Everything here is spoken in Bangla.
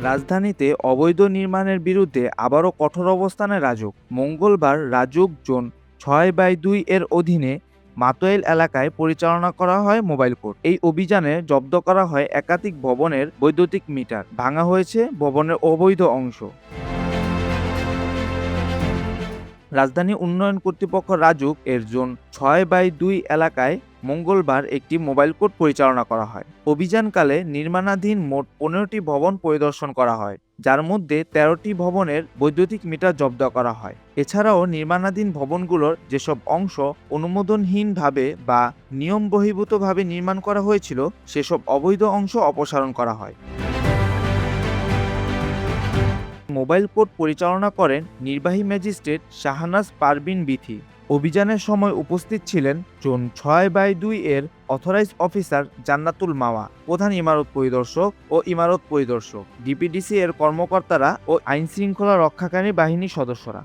রাজধানীতে অবৈধ নির্মাণের বিরুদ্ধে আবারও কঠোর অবস্থানে রাজুক। মঙ্গলবার রাজুক জোন ৬/২ এর অধীনে মাতোয়াইল এলাকায় পরিচালনা করা হয় মোবাইল কোর্ট। এই অভিযানে জব্দ করা হয় একাধিক ভবনের বৈদ্যুতিক মিটার, ভাঙা হয়েছে ভবনের অবৈধ অংশ। রাজধানী উন্নয়ন কর্তৃপক্ষ রাজুক এর জোন ৬/২ এলাকায় মঙ্গলবার একটি মোবাইল কোর্ট পরিচালনা করা হয়। অভিযানকালে নির্মাণাধীন মোট ১৫টি ভবন পরিদর্শন করা হয়, যার মধ্যে ১৩টি ভবনের বৈদ্যুতিক মিটার জব্দ করা হয়। এছাড়াও নির্মাণাধীন ভবনগুলোর যেসব অংশ অনুমোদনহীনভাবে বা নিয়ম বহির্ভূতভাবে নির্মাণ করা হয়েছিল, সেসব অবৈধ অংশ অপসারণ করা হয়। মোবাইল কোর্ট পরিচালনা করেন নির্বাহী ম্যাজিস্ট্রেট শাহনাজ পারভীন বিথি। অভিযানের সময় উপস্থিত ছিলেন জোন ৬/২ এর অথরাইজড অফিসার জান্নাতুল মাওয়া, প্রধান ইমারত পরিদর্শক ও ইমারত পরিদর্শক, ডিপিডিসি এর কর্মকর্তারা ও আইনশৃঙ্খলা রক্ষাকারী বাহিনীর সদস্যরা।